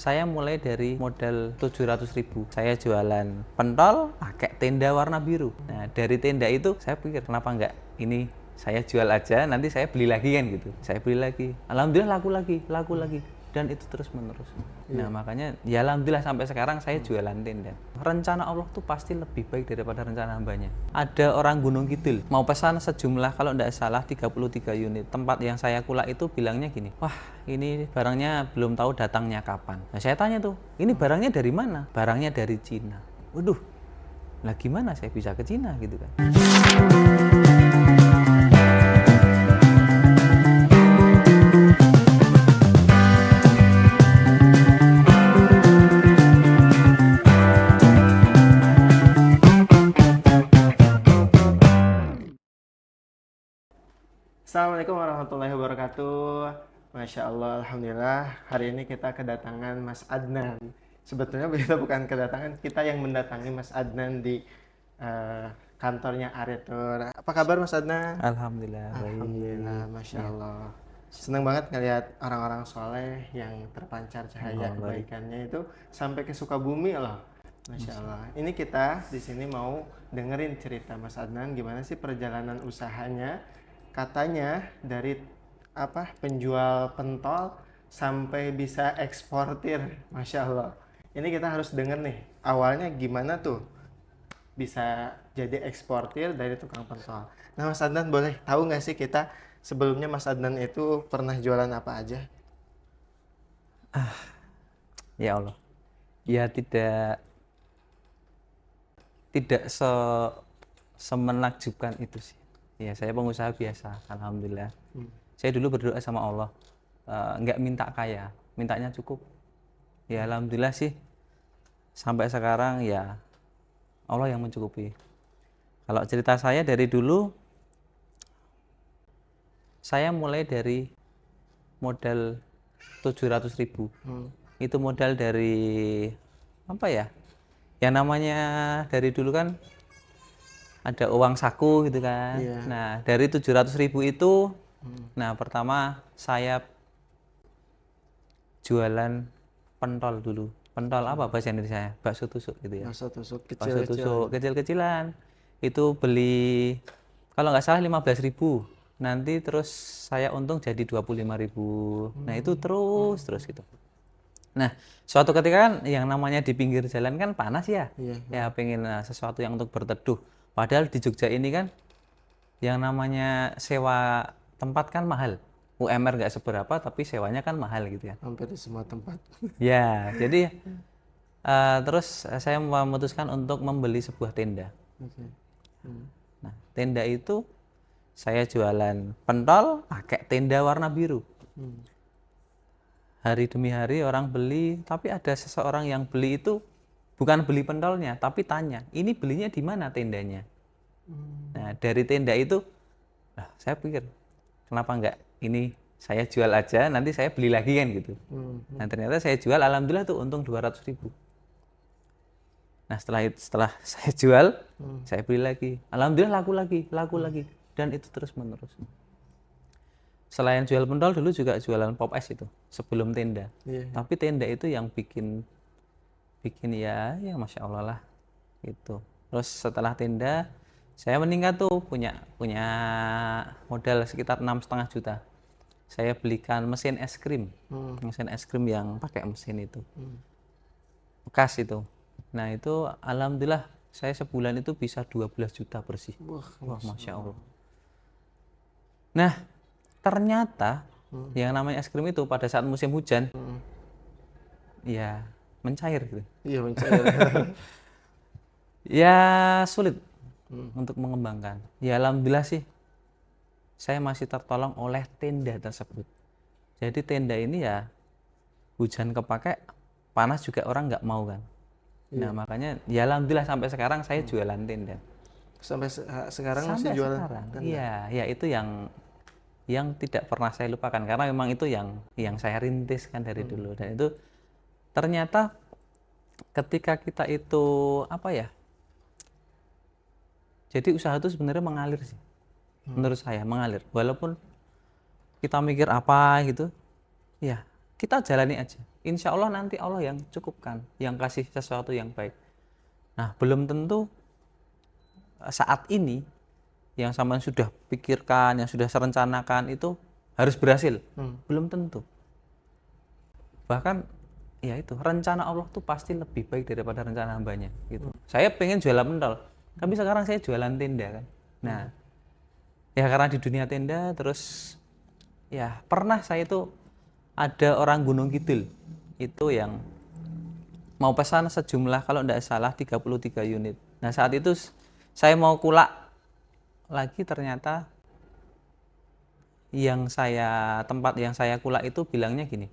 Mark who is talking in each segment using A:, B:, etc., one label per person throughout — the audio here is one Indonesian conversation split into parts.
A: Saya mulai dari modal 700.000. Saya jualan pentol pakai tenda warna biru. Nah, dari tenda itu saya pikir kenapa enggak ini saya jual aja, nanti saya beli lagi kan gitu. Saya beli lagi. Alhamdulillah laku lagi. Dan itu terus menerus. Nah, makanya ya alhamdulillah sampai sekarang saya jualan tenda. Rencana Allah tuh pasti lebih baik daripada rencana hambanya. Ada orang Gunung Kidul mau pesan sejumlah kalau tidak salah 33 unit. Tempat yang saya kulak itu bilangnya gini, wah ini barangnya belum tahu datangnya kapan. Nah, saya tanya tuh, ini barangnya dari mana? Barangnya dari Cina. Waduh, lah gimana saya bisa ke Cina gitu kan?
B: Assalamualaikum warahmatullahi wabarakatuh. Masya Allah, Alhamdulillah. Hari ini kita kedatangan Mas Adnan. Sebetulnya kita bukan kedatangan, kita yang mendatangi Mas Adnan di kantornya Aretur. Apa kabar Mas Adnan?
A: Alhamdulillah,
B: Alhamdulillah, Masya
A: Ya.
B: Allah. Senang banget ngelihat orang-orang soleh yang terpancar cahaya
A: Allah baik.
B: kebaikannya itu sampai ke Sukabumi loh. Masya Allah. Ini kita di sini mau dengerin cerita Mas Adnan gimana sih perjalanan usahanya. Katanya dari penjual pentol sampai bisa eksportir, Masya Allah. Ini kita harus denger nih, awalnya gimana tuh bisa jadi eksportir dari tukang pentol. Nah Mas Adnan boleh tahu nggak sih kita sebelumnya Mas Adnan itu pernah jualan apa aja?
A: Ya Allah. Ya tidak semenakjubkan itu sih. Ya, saya pengusaha biasa, alhamdulillah. Saya dulu berdoa sama Allah, nggak minta kaya, mintanya cukup. Ya alhamdulillah sih, sampai sekarang ya Allah yang mencukupi. Kalau cerita saya dari dulu, saya mulai dari modal 700.000. Itu modal dari apa ya? Yang namanya dari dulu kan ada uang saku gitu kan.
B: Iya.
A: Nah, dari 700.000 itu, nah pertama saya jualan pentol dulu. Pentol apa bahasa Indonesia? Bakso tusuk gitu ya.
B: Bakso tusuk
A: Bakso
B: kecil-kecil.
A: tusuk kecil-kecilan. Itu beli kalau nggak salah 15.000. Nanti terus saya untung jadi 25.000. Nah, itu terus gitu. Nah, suatu ketika kan yang namanya di pinggir jalan kan panas ya.
B: Iya.
A: Ya pengen sesuatu yang untuk berteduh. Padahal di Jogja ini kan yang namanya sewa tempat kan mahal. UMR nggak seberapa tapi sewanya kan mahal gitu ya.
B: Hampir di semua tempat.
A: Ya, jadi terus saya memutuskan untuk membeli sebuah tenda.
B: Oke.
A: Nah, tenda itu saya jualan pentol pakai tenda warna biru. Hari demi hari orang beli, tapi ada seseorang yang beli itu bukan beli pentolnya, tapi tanya, ini belinya di mana tendanya? Nah, dari tenda itu, saya pikir, kenapa enggak ini saya jual aja, nanti saya beli lagi kan gitu. Nah, ternyata saya jual, alhamdulillah tuh untung 200.000. Nah, setelah saya jual, saya beli lagi. Alhamdulillah laku lagi. Dan itu terus menerus. Selain jual pentol, dulu juga jualan pop es itu, sebelum tenda.
B: Iya.
A: Tapi tenda itu yang bikin ya Masya Allah lah. Gitu. Terus setelah tenda, saya meningkat tuh punya modal sekitar 6,5 juta. Saya belikan mesin es krim. Mesin es krim yang pakai mesin itu. Bekas itu. Nah itu alhamdulillah saya sebulan itu bisa 12 juta bersih. Wah Masya Allah. Nah ternyata yang namanya es krim itu pada saat musim hujan ya mencair gitu.
B: Iya mencair.
A: Ya sulit untuk mengembangkan. Ya alhamdulillah sih saya masih tertolong oleh tenda tersebut. Jadi tenda ini ya hujan kepake, panas juga orang nggak mau kan. Nah makanya ya alhamdulillah sampai sekarang saya jualan tenda.
B: Sampai sekarang masih
A: Sampai
B: jualan
A: sekarang.
B: tenda?
A: Iya, ya itu yang tidak pernah saya lupakan karena memang itu yang saya rintis kan dari dulu, dan itu ternyata ketika kita itu jadi usaha itu sebenarnya mengalir sih. Menurut saya mengalir. Walaupun kita mikir apa gitu, ya kita jalani aja. Insya Allah nanti Allah yang cukupkan, yang kasih sesuatu yang baik. Nah, belum tentu saat ini yang sampean sudah pikirkan, yang sudah serencanakan itu harus berhasil. Belum tentu. Bahkan ya itu, rencana Allah tuh pasti lebih baik daripada rencana hambanya gitu. Saya pengen jualan pentol, tapi sekarang saya jualan tenda kan. Nah, ya karena di dunia tenda terus ya pernah saya itu ada orang Gunung Kidul itu yang mau pesan sejumlah kalau tidak salah 33 unit. Nah, saat itu saya mau kulak lagi, ternyata tempat yang saya kulak itu bilangnya gini,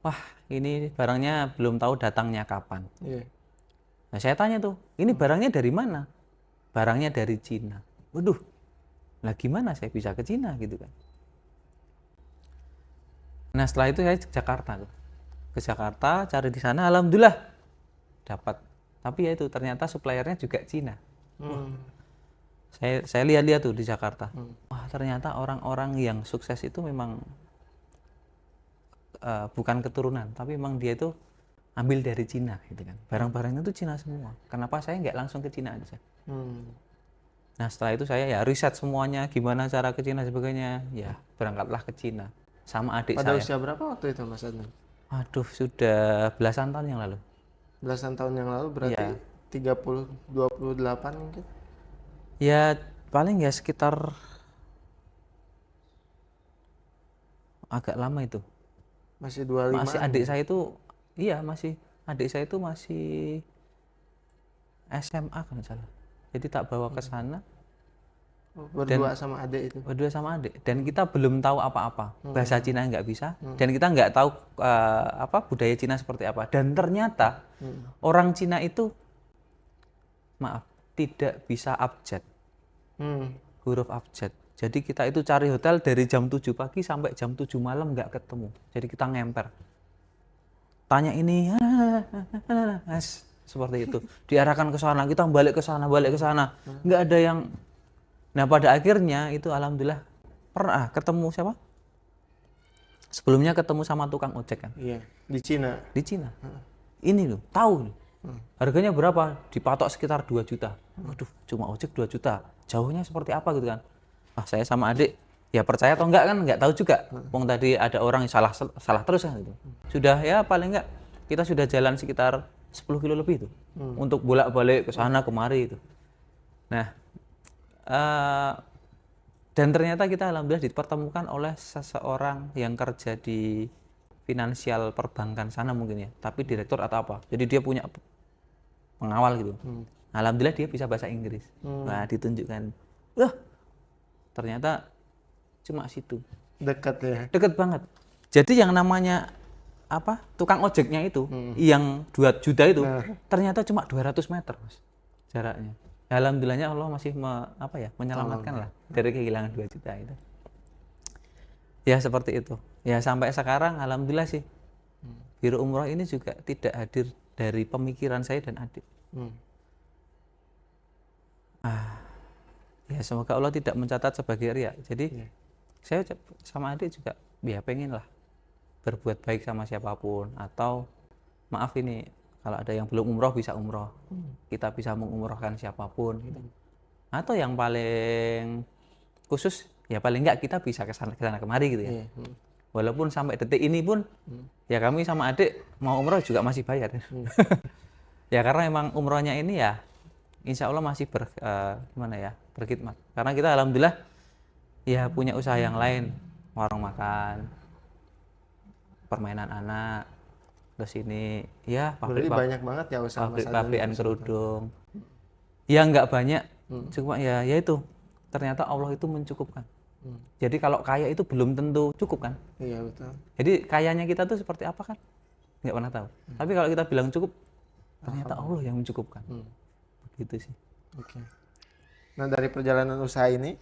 A: wah ini barangnya belum tahu datangnya kapan. Nah, saya tanya tuh, ini barangnya dari mana? Barangnya dari Cina. Waduh, lah gimana saya bisa ke Cina gitu kan. Nah, setelah itu saya ke Jakarta tuh. Ke Jakarta cari di sana, alhamdulillah dapat. Tapi ya itu ternyata suppliernya juga Cina. Saya lihat-lihat tuh di Jakarta. Wah, ternyata orang-orang yang sukses itu memang bukan keturunan, tapi memang dia itu ambil dari Cina gitu kan. Barang-barangnya itu Cina semua. Kenapa saya nggak langsung ke Cina aja? Nah, setelah itu saya ya riset semuanya, gimana cara ke Cina sebagainya. Ya, berangkatlah ke Cina sama adik
B: Pada
A: saya.
B: usia berapa waktu itu Mas Adnan?
A: Aduh, sudah belasan tahun yang lalu.
B: Belasan tahun yang lalu berarti
A: Ya.
B: 28 mungkin?
A: Ya, paling ya sekitar agak lama itu.
B: Masih 25.
A: Masih adik saya itu, iya masih, adik saya itu masih SMA kan salah. Jadi tak bawa ke sana.
B: Berdua sama adik itu.
A: Berdua sama adik, dan kita belum tahu apa-apa, bahasa Cina nggak bisa, dan kita nggak tahu budaya Cina seperti apa. Dan ternyata orang Cina itu, maaf, tidak bisa abjad, huruf abjad. Jadi kita itu cari hotel dari jam 7 pagi sampai jam 7 malam nggak ketemu. Jadi kita ngemper, tanya ini, seperti itu, diarahkan ke sana, kita balik ke sana, nggak ada yang. Nah, pada akhirnya itu alhamdulillah pernah ketemu siapa? Sebelumnya ketemu sama tukang ojek kan?
B: Iya, di Cina.
A: Di Cina. Ini loh, tahu nih. Harganya berapa? Dipatok sekitar 2 juta. Waduh, cuma ojek 2 juta. Jauhnya seperti apa gitu kan? Ah, saya sama adik ya percaya atau enggak kan enggak tahu juga. Wong tadi ada orang yang salah terus kan gitu. Sudah ya paling enggak kita sudah jalan sekitar 10 kilo lebih itu. Untuk bolak-balik ke sana kemari itu. Nah, dan ternyata kita alhamdulillah dipertemukan oleh seseorang yang kerja di finansial perbankan sana mungkin ya, tapi direktur atau apa. Jadi dia punya pengawal gitu. Alhamdulillah dia bisa bahasa Inggris. Nah, ditunjukkan. Wah, ternyata cuma situ.
B: Dekat ya.
A: Dekat banget. Jadi yang namanya tukang ojeknya itu yang 2 juta itu ternyata cuma 200 meter Mas, jaraknya. Alhamdulillahnya Allah masih menyelamatkan lah dari kehilangan 2 juta itu. Ya seperti itu. Ya sampai sekarang alhamdulillah sih. Biro Umroh ini juga tidak hadir dari pemikiran saya dan adik. Ya semoga Allah tidak mencatat sebagai riya. Jadi saya sama adik juga ya pengen lah berbuat baik sama siapapun, atau maaf ini kalau ada yang belum umroh bisa umroh, kita bisa mengumrohkan siapapun gitu. Atau yang paling khusus ya paling enggak kita bisa kesana kemari gitu ya. Walaupun sampai detik ini pun ya kami sama adik mau umroh juga masih bayar. Ya karena emang umrohnya ini ya insya Allah masih berkhidmat. Karena kita alhamdulillah ya punya usaha yang lain, warung makan, permainan anak, terus ini ya
B: banyak banget ya usaha
A: pabrikan kerudung. Ya nggak banyak, cuma ya itu ternyata Allah itu mencukupkan. Jadi kalau kaya itu belum tentu cukup kan?
B: Iya betul.
A: Jadi kayanya kita tuh seperti apa kan? Nggak pernah tahu. Tapi kalau kita bilang cukup, ternyata Allah yang mencukupkan. Begitu sih.
B: Oke. Nah dari perjalanan usaha ini,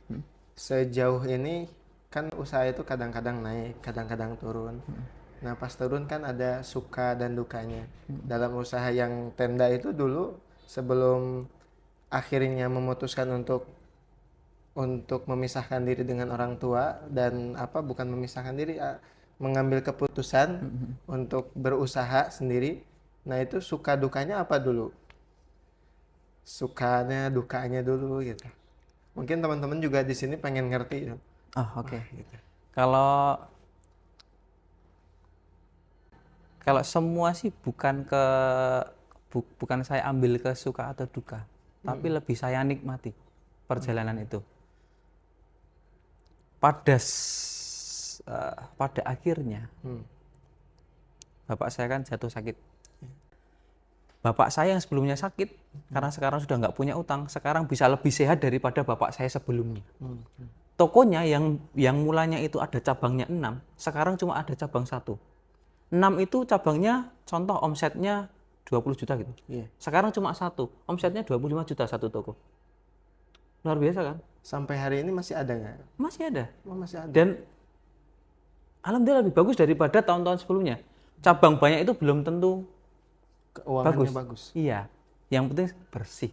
B: sejauh ini kan usaha itu kadang-kadang naik, kadang-kadang turun. Nah pas turun kan ada suka dan dukanya. Dalam usaha yang tenda itu dulu sebelum akhirnya memutuskan untuk memisahkan diri dengan orang tua dan bukan memisahkan diri, mengambil keputusan untuk berusaha sendiri. Nah itu suka dukanya apa dulu? Sukanya, dukanya dulu gitu. Mungkin teman-teman juga di sini pengen ngerti.
A: Oh, oke.
B: Gitu.
A: Kalau kalau semua sih bukan saya ambil ke suka atau duka, tapi lebih saya nikmati perjalanan itu. Pada akhirnya bapak saya kan jatuh sakit. Bapak saya yang sebelumnya sakit karena sekarang sudah nggak punya utang, sekarang bisa lebih sehat daripada bapak saya sebelumnya. Tokonya yang mulanya itu ada cabangnya 6, sekarang cuma ada cabang 1. 6 itu cabangnya, contoh omsetnya 20 juta gitu.
B: Iya.
A: Sekarang cuma 1, omsetnya 25 juta satu toko. Luar biasa kan?
B: Sampai hari ini masih ada nggak?
A: Masih ada.
B: Oh, masih ada.
A: Dan alhamdulillah lebih bagus daripada tahun-tahun sebelumnya. Cabang banyak itu belum tentu
B: Keuangannya bagus.
A: Iya. Yang penting bersih.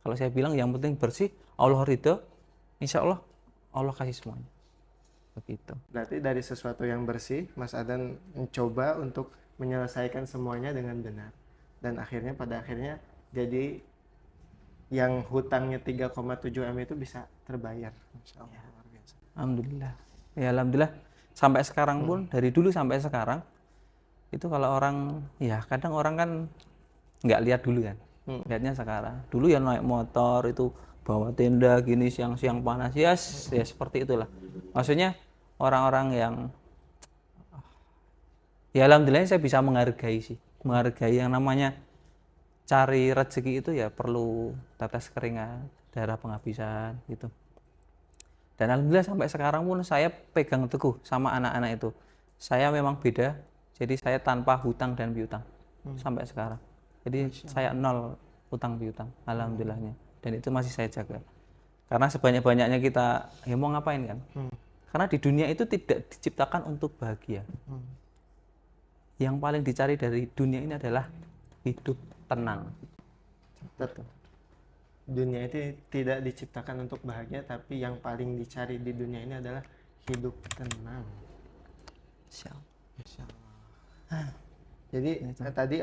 A: Kalau saya bilang yang penting bersih, Allah ridho, insya Allah Allah kasih semuanya. Begitu.
B: Berarti dari sesuatu yang bersih, Mas Adan mencoba untuk menyelesaikan semuanya dengan benar. Dan pada akhirnya jadi yang hutangnya 3,7 M itu bisa terbayar. Masya Allah, luar biasa.
A: Alhamdulillah. Ya alhamdulillah sampai sekarang pun dari dulu sampai sekarang itu kalau orang ya kadang orang kan nggak lihat dulu kan. Lihatnya sekarang. Dulu ya naik motor itu bawa tenda gini siang-siang panas ya seperti itulah. Maksudnya orang-orang yang ya alhamdulillah saya bisa menghargai yang namanya cari rezeki itu ya perlu tetes keringat, darah penghabisan gitu. Dan alhamdulillah sampai sekarang pun saya pegang teguh sama anak-anak itu. Saya memang beda, jadi saya tanpa hutang dan piutang sampai sekarang. Jadi saya 0 hutang piutang, alhamdulillahnya. Dan itu masih saya jaga. Karena sebanyak-banyaknya kita ya mau ngapain kan? Karena di dunia itu tidak diciptakan untuk bahagia. Yang paling dicari dari dunia ini adalah hidup tenang.
B: Betul. Dunia itu tidak diciptakan untuk bahagia, tapi yang paling dicari di dunia ini adalah hidup tenang.
A: Insya
B: Allah. Jadi tadi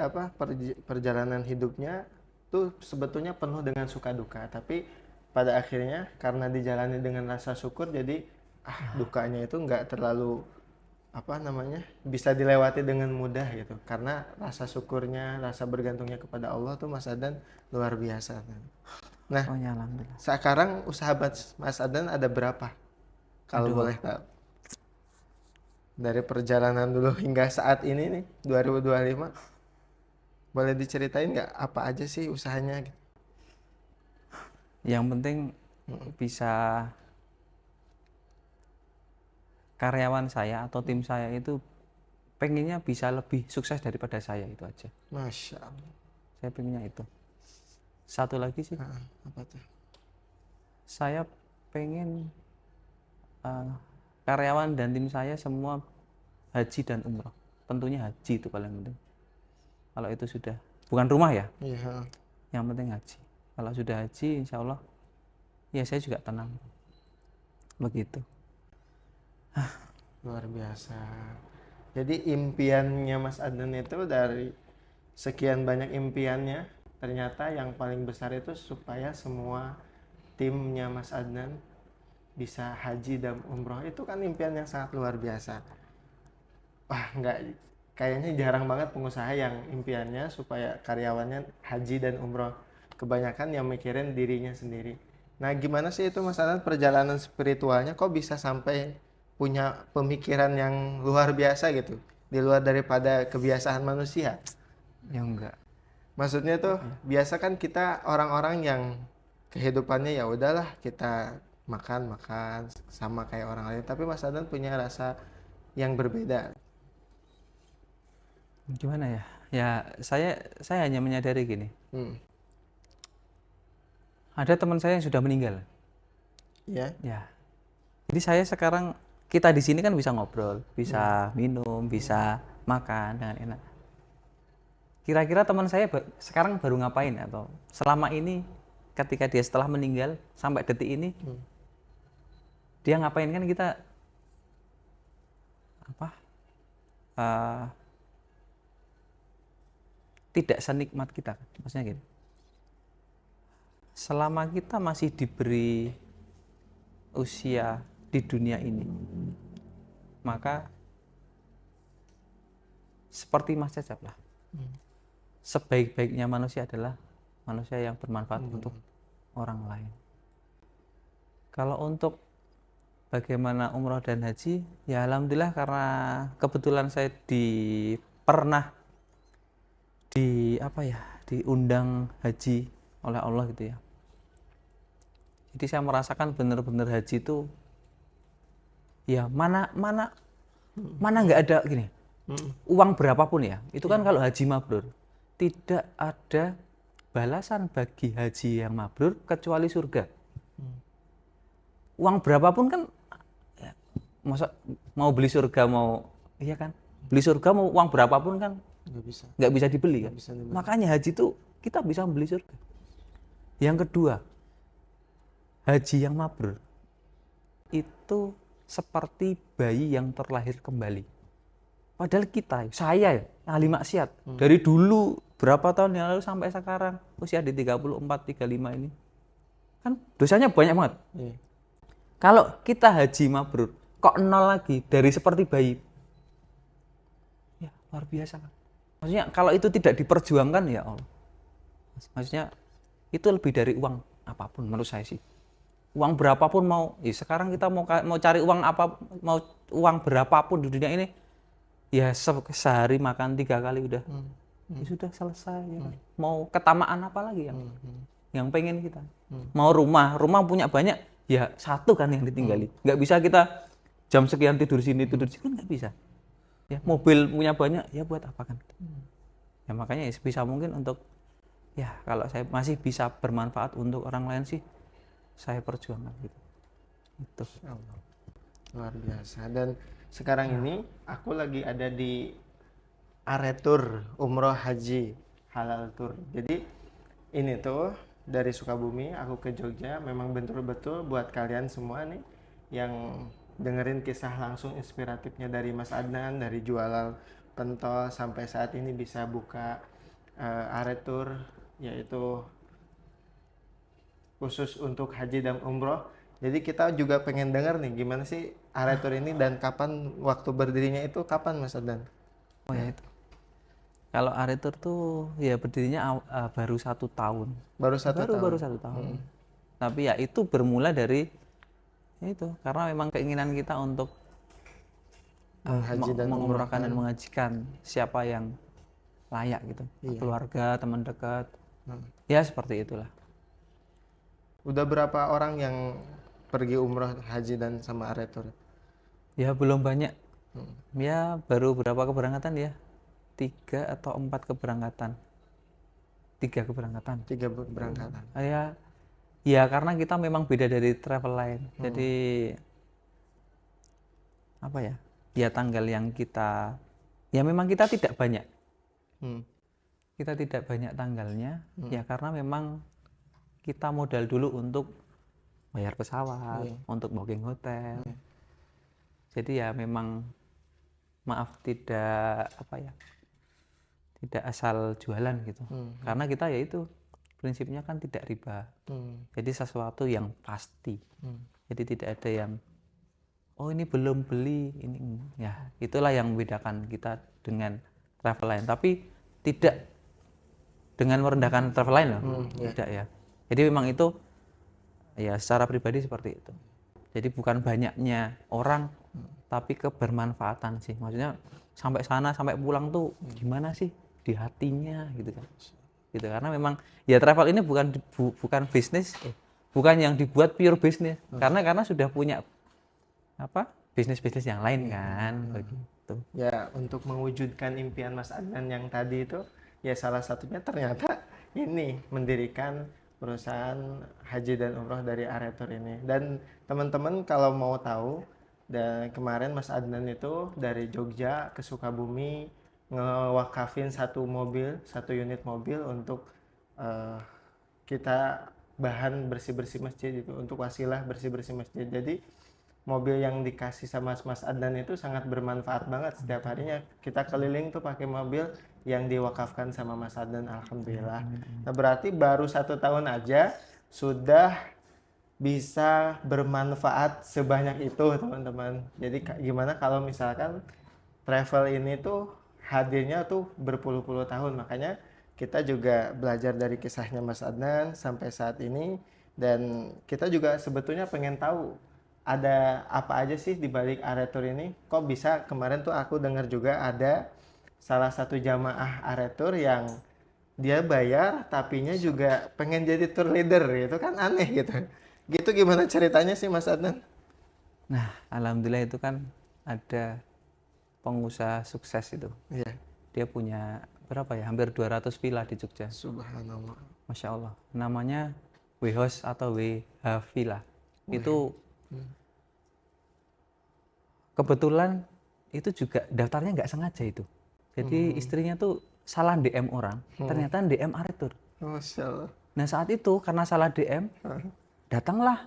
B: perjalanan hidupnya tuh sebetulnya penuh dengan suka duka, tapi pada akhirnya karena dijalani dengan rasa syukur, jadi dukanya itu nggak terlalu bisa dilewati dengan mudah gitu, karena rasa syukurnya, rasa bergantungnya kepada Allah tuh Mas Adan luar biasa. Nah, sekarang usaha Mas Adan ada berapa? Kalau boleh tahu. Dari perjalanan dulu hingga saat ini nih, 2025. Boleh diceritain nggak apa aja sih usahanya?
A: Yang penting bisa karyawan saya atau tim saya itu pengennya bisa lebih sukses daripada saya, itu aja.
B: Masya Allah.
A: Saya pengennya itu. Satu lagi sih.
B: Apa tuh?
A: Saya pengen karyawan dan tim saya semua haji dan umroh. Tentunya haji itu paling penting. Kalau itu sudah, bukan rumah ya.
B: Iya.
A: Yang penting haji. Kalau sudah haji, insya Allah, ya saya juga tenang. Begitu.
B: Luar biasa. Jadi impiannya Mas Adnan itu dari sekian banyak impiannya, ternyata yang paling besar itu supaya semua timnya Mas Adnan bisa haji dan umroh. Itu kan impian yang sangat luar biasa. Kayaknya jarang banget pengusaha yang impiannya supaya karyawannya haji dan umroh. Kebanyakan yang mikirin dirinya sendiri. Nah, gimana sih itu Mas Adnan perjalanan spiritualnya kok bisa sampai punya pemikiran yang luar biasa gitu, di luar daripada kebiasaan manusia?
A: Ya enggak.
B: Maksudnya tuh biasa kan kita orang-orang yang kehidupannya ya udahlah kita makan sama kayak orang lain, tapi Mas Adnan punya rasa yang berbeda.
A: Gimana ya? Ya saya hanya menyadari gini. Ada teman saya yang sudah meninggal.
B: Ya.
A: Jadi saya sekarang, kita di sini kan bisa ngobrol, bisa minum, bisa makan dengan enak. Kira-kira teman saya sekarang baru ngapain, atau selama ini ketika dia setelah meninggal sampai detik ini dia ngapain, kan kita eh, tidak senikmat kita. Maksudnya gini, selama kita masih diberi usia di dunia ini, maka seperti Mas Cecep lah, sebaik-baiknya manusia adalah manusia yang bermanfaat untuk orang lain. Kalau untuk bagaimana umroh dan haji, ya alhamdulillah karena kebetulan saya pernah diundang haji oleh Allah gitu ya. Jadi saya merasakan benar-benar haji itu ya mana nggak ada gini. Uang berapapun ya, itu kan kalau haji mabrur tidak ada balasan bagi haji yang mabrur kecuali surga. Uang berapapun kan, ya, masa mau beli surga iya kan, beli surga mau uang berapapun kan nggak bisa dibeli kan. Makanya haji itu kita bisa membeli surga. Yang kedua, haji yang mabrur itu seperti bayi yang terlahir kembali. Padahal saya ya, ahli maksiat. Dari dulu berapa tahun yang lalu sampai sekarang usia di 34, 35 ini. Kan dosanya banyak banget. Kalau kita haji mabrur, kok nol lagi dari seperti bayi. Ya, luar biasa kan. Maksudnya kalau itu tidak diperjuangkan ya Allah. Maksudnya itu lebih dari uang apapun menurut saya sih. Uang berapapun sekarang kita mau cari uang mau uang berapapun di dunia ini, ya sehari makan 3 kali udah ya sudah selesai ya. Mau ketamaan apa lagi yang pengen kita. Mau rumah punya banyak, ya satu kan yang ditinggali. Nggak bisa kita jam sekian tidur sini kan nggak bisa ya. Mobil punya banyak, ya buat apa kan. Ya makanya bisa mungkin untuk, ya kalau saya masih bisa bermanfaat untuk orang lain sih saya perjuangkan gitu. Itu
B: luar biasa. Dan sekarang ini aku lagi ada di Aretur Umroh Haji Halal Tour. Jadi ini tuh dari Sukabumi aku ke Jogja, memang betul-betul buat kalian semua nih yang dengerin kisah langsung inspiratifnya dari Mas Adnan, dari jualan pentol sampai saat ini bisa buka Aretur, yaitu khusus untuk haji dan umroh. Jadi kita juga pengen denger nih gimana sih Aretur ini dan kapan waktu berdirinya itu kapan Mas Adnan?
A: Oh ya itu. Kalau Aretur tuh ya berdirinya baru 1 tahun.
B: Baru satu
A: tahun. Tapi ya itu bermula dari itu karena memang keinginan kita untuk mengumrahkan dan mengajikan siapa yang layak gitu. Keluarga, teman dekat. Ya seperti itulah.
B: Udah berapa orang yang pergi umroh haji dan sama Aretur?
A: Ya belum banyak. Ya baru berapa keberangkatan ya? 3 atau 4 keberangkatan. 3 keberangkatan. Ya karena kita memang beda dari travel lain. Jadi apa ya? Ya tanggal yang ya memang kita tidak banyak. Kita tidak banyak tanggalnya. Ya karena memang kita modal dulu untuk bayar pesawat, untuk booking hotel. Jadi ya memang maaf tidak tidak asal jualan gitu. Karena kita ya itu prinsipnya kan tidak riba. Jadi sesuatu yang pasti. Jadi tidak ada yang ini belum beli ini. Ya itulah yang membedakan kita dengan travel lain. Tapi tidak dengan merendahkan travel lain loh. Tidak ya. Jadi memang itu ya secara pribadi seperti itu. Jadi bukan banyaknya orang, tapi kebermanfaatan sih. Maksudnya sampai sana sampai pulang tuh gimana sih di hatinya gitu kan. Gitu karena memang ya travel ini bukan bisnis, bukan yang dibuat pure bisnis. Karena sudah punya bisnis-bisnis yang lain kan begitu.
B: Ya untuk mewujudkan impian Mas Adnan yang tadi itu ya salah satunya ternyata ini mendirikan perusahaan haji dan umroh dari Aretur ini. Dan teman-teman kalau mau tahu, dan kemarin Mas Adnan itu dari Jogja ke Sukabumi ngewakafin 1 unit mobil untuk kita bahan bersih-bersih masjid itu, untuk wasilah bersih-bersih masjid. Jadi mobil yang dikasih sama Mas Adnan itu sangat bermanfaat banget. Setiap harinya kita keliling tuh pakai mobil yang diwakafkan sama Mas Adnan, alhamdulillah. Nah, berarti baru 1 tahun aja sudah bisa bermanfaat sebanyak itu, teman-teman. Jadi gimana kalau misalkan travel ini tuh hadirnya tuh berpuluh-puluh tahun. Makanya kita juga belajar dari kisahnya Mas Adnan sampai saat ini, dan kita juga sebetulnya pengen tahu ada apa aja sih di balik Aretur ini. Kok bisa kemarin tuh aku dengar juga ada salah satu jamaah Aretur yang dia bayar tapinya juga pengen jadi tour leader, itu kan aneh gitu. Gitu gimana ceritanya sih Mas Adnan?
A: Nah, alhamdulillah itu kan ada pengusaha sukses itu.
B: Iya.
A: Dia punya berapa ya? Hampir 200 villa di Jogja.
B: Subhanallah.
A: Masya Allah. Namanya WHOS atau WH Villa. Itu kebetulan itu juga daftarnya nggak sengaja itu. Jadi istrinya tuh salah DM orang, ternyata DM Aretur.
B: Masya Allah.
A: Nah saat itu karena salah DM, datanglah.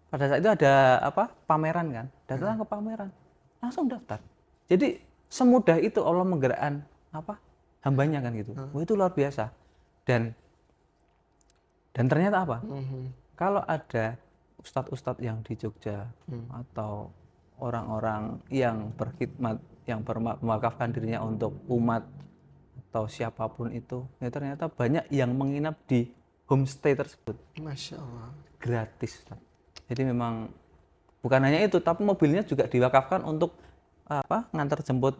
A: Pada saat itu ada apa? Pameran kan. Datang ke pameran, langsung daftar. Jadi semudah itu Allah menggerakkan apa? Hambanya kan gitu. Wah, itu luar biasa. Dan ternyata apa? Kalau ada ustadz-ustadz yang di Jogja atau orang-orang yang berkhidmat, yang mewakafkan dirinya untuk umat atau siapapun itu, ya ternyata banyak yang menginap di homestay tersebut.
B: Masya Allah.
A: Gratis, Ustaz. Jadi memang bukan hanya itu, tapi mobilnya juga diwakafkan untuk apa? Ngantar jemput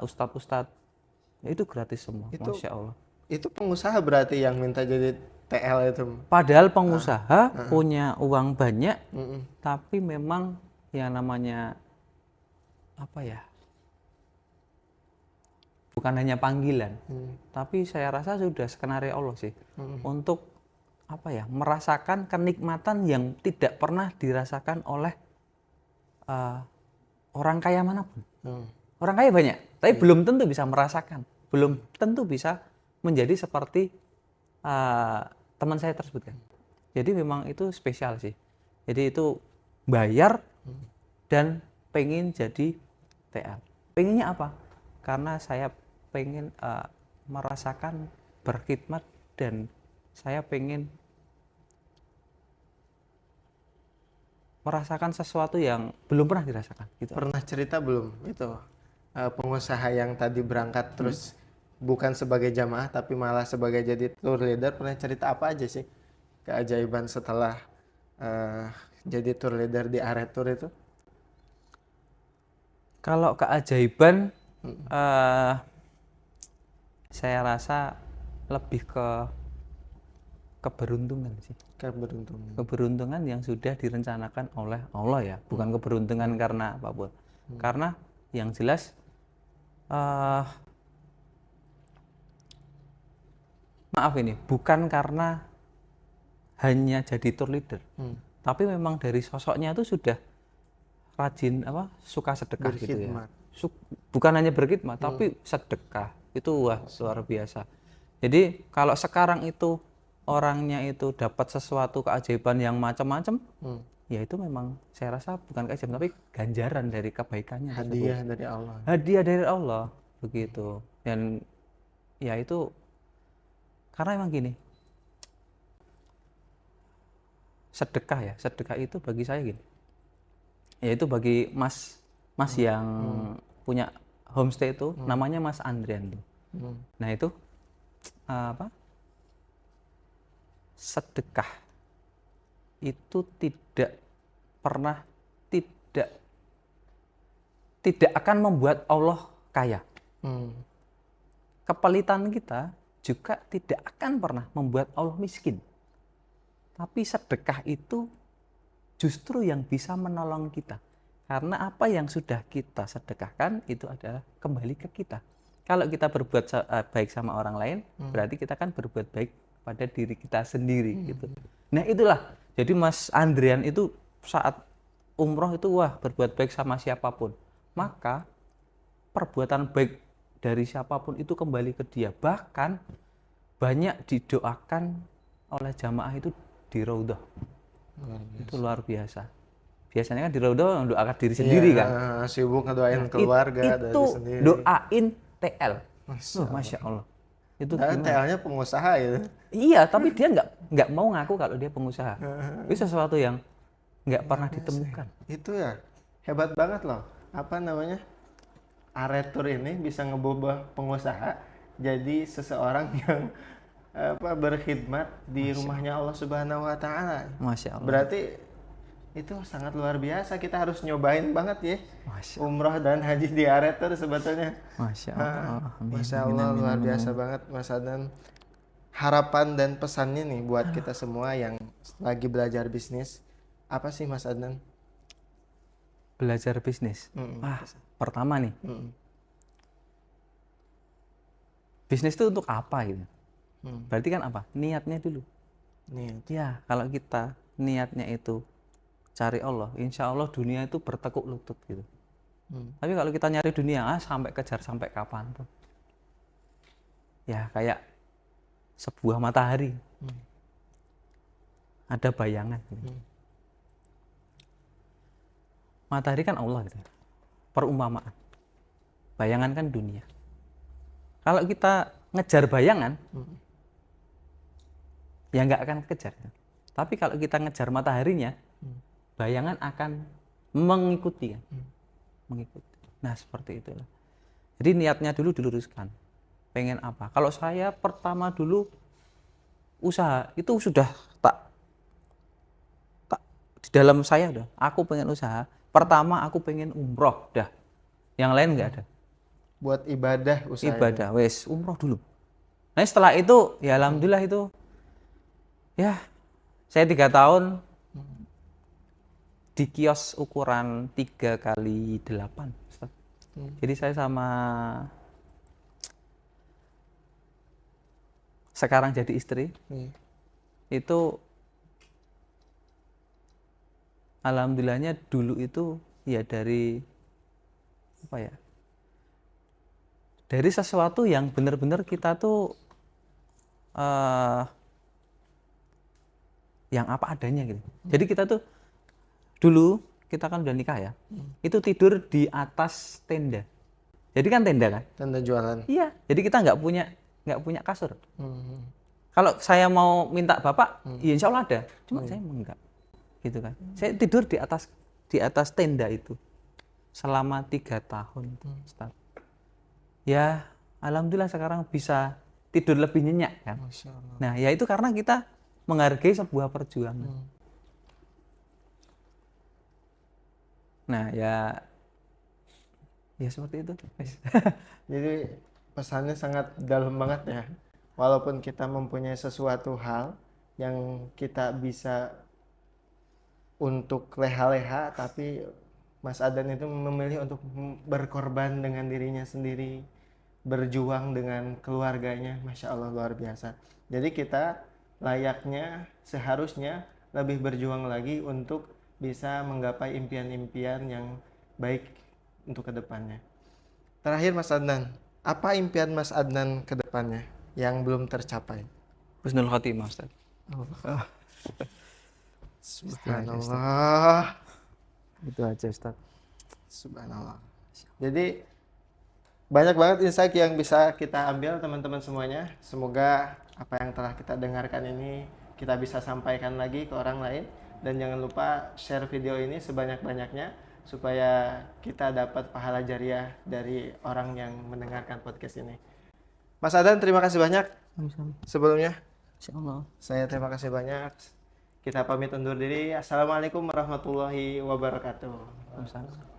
A: ustadz-ustadz. Ya, itu gratis semua. Masya Allah.
B: Itu pengusaha berarti yang minta jadi TL itu.
A: Padahal pengusaha punya uang banyak, tapi memang yang namanya apa ya? Bukan hanya panggilan, tapi saya rasa sudah skenario Allah sih untuk apa ya? Merasakan kenikmatan yang tidak pernah dirasakan oleh orang kaya manapun. Orang kaya banyak, tapi belum tentu bisa merasakan, belum tentu bisa menjadi seperti teman saya tersebut kan. Jadi memang itu spesial sih. Jadi itu bayar dan pengen jadi TL. Pengennya apa? Karena saya pengen merasakan berkhidmat dan saya pengen merasakan sesuatu yang belum pernah dirasakan. Gitu.
B: Pernah cerita belum itu pengusaha yang tadi berangkat terus bukan sebagai jamaah tapi malah sebagai jadi tour leader, pernah cerita apa aja sih keajaiban setelah jadi tour leader di Aretur itu?
A: Kalau keajaiban saya rasa lebih ke keberuntungan sih. Keberuntungan yang sudah direncanakan oleh Allah ya, bukan keberuntungan karena apapun. Karena yang jelas maaf ini bukan karena hanya jadi tour leader, tapi memang dari sosoknya itu sudah rajin apa, suka sedekah gitu ya. Bukan hanya berkhidmat, tapi sedekah itu wah luar biasa. Jadi kalau sekarang itu orangnya itu dapat sesuatu keajaiban yang macam-macam, ya itu memang saya rasa bukan keajaiban tapi ganjaran dari kebaikannya.
B: Hadiah dari Allah.
A: Hadiah dari Allah begitu. Dan ya itu karena emang gini, sedekah itu bagi saya gini, yaitu bagi mas yang punya homestay itu namanya Mas Andrian tuh. Nah itu apa, sedekah itu tidak pernah tidak akan membuat Allah kaya. Kepelitan kita juga tidak akan pernah membuat Allah miskin. Tapi sedekah itu justru yang bisa menolong kita. Karena apa yang sudah kita sedekahkan itu adalah kembali ke kita. Kalau kita berbuat baik sama orang lain, berarti kita kan berbuat baik pada diri kita sendiri gitu. Nah itulah. Jadi Mas Andrian itu saat umroh itu wah berbuat baik sama siapapun. Maka perbuatan baik dari siapapun itu kembali ke dia. Bahkan banyak didoakan oleh jamaah itu di Raudhah. Itu luar biasa. biasanya kan di Raudah mendoakan diri sendiri kan.
B: Sibuk ngedoain
A: Nah,
B: keluarga dari
A: itu
B: sendiri.
A: doain TL. Masya Allah. Itu
B: Dan
A: gimana?
B: TL-nya pengusaha itu.
A: Iya, tapi dia nggak mau ngaku kalau dia pengusaha. Itu sesuatu yang nggak pernah ditemukan.
B: Itu ya hebat banget loh. Apa namanya? Aretur ini bisa ngebobah pengusaha jadi seseorang yang berkhidmat di rumahnya Allah Subhanahu wa taala.
A: Masya Allah.
B: Berarti itu sangat luar biasa. Kita harus nyobain banget ya.
A: Masya
B: Umroh dan haji di Aretur sebetulnya.
A: Masya Allah. Amin,
B: Masya
A: amin,
B: Allah
A: amin,
B: luar
A: amin,
B: biasa
A: amin.
B: banget Mas Adnan. Harapan dan pesannya nih buat kita semua yang lagi belajar bisnis. Apa sih Mas Adnan?
A: Belajar bisnis. Wah, pertama nih, bisnis itu untuk apa gitu? Berarti kan apa? Niatnya dulu.
B: Nih.
A: Ya, kalau kita niatnya itu cari Allah, insya Allah dunia itu bertekuk lutut gitu. Tapi kalau kita nyari dunia, sampai kejar sampai kapan tuh? Ya, kayak sebuah matahari. Ada bayangan. Gitu. Matahari kan Allah gitu. Perumpamaan. Bayangan kan dunia. Kalau kita ngejar bayangan, ya nggak akan kejar. Tapi kalau kita ngejar mataharinya, bayangan akan mengikuti. Kan? Mengikuti. Nah, seperti itulah. Jadi niatnya dulu diluruskan. Pengen apa? Kalau saya pertama dulu usaha, itu sudah tak di dalam saya udah. Aku pengen usaha. Pertama aku pengen umroh, dah. Yang lain nggak ada.
B: Buat ibadah usaha.
A: Ibadah, wes umroh dulu. Nah setelah itu, ya alhamdulillah itu, ya saya 3 tahun di kios ukuran 3x8. Jadi saya sama sekarang jadi istri, itu alhamdulillahnya dulu itu ya dari apa ya? Dari sesuatu yang benar-benar kita tuh yang apa adanya gitu. Jadi kita tuh dulu kita kan udah nikah ya, itu tidur di atas tenda. Jadi kan tenda kan?
B: Tenda jualan.
A: Iya. Jadi kita nggak punya kasur. Kalau saya mau minta bapak, ya insya Allah ada. Cuma saya enggak, gitu kan. Saya tidur di atas tenda itu selama 3 tahun, Ustaz. Ya, alhamdulillah sekarang bisa tidur lebih nyenyak kan.
B: Masya Allah.
A: Nah, ya itu karena kita menghargai sebuah perjuangan. Nah, ya seperti itu.
B: Jadi pesannya sangat dalam banget ya. Walaupun kita mempunyai sesuatu hal yang kita bisa untuk leha-leha, tapi Mas Adnan itu memilih untuk berkorban dengan dirinya sendiri, berjuang dengan keluarganya. Masya Allah luar biasa. Jadi kita layaknya seharusnya lebih berjuang lagi untuk bisa menggapai impian-impian yang baik untuk kedepannya. Terakhir Mas Adnan, apa impian Mas Adnan kedepannya yang belum tercapai?
A: Husnul khotimah, Ustaz.
B: Subhanallah.
A: Itu aja, Ustaz.
B: Subhanallah. Jadi banyak banget insight yang bisa kita ambil teman-teman semuanya. Semoga apa yang telah kita dengarkan ini kita bisa sampaikan lagi ke orang lain. Dan jangan lupa share video ini sebanyak-banyaknya supaya kita dapat pahala jariah dari orang yang mendengarkan podcast ini. Mas Adnan, terima kasih banyak. Sebelumnya,
A: Insyaallah.
B: saya terima kasih banyak. Kita pamit undur diri. Assalamualaikum warahmatullahi wabarakatuh.
A: Waalaikumsalam.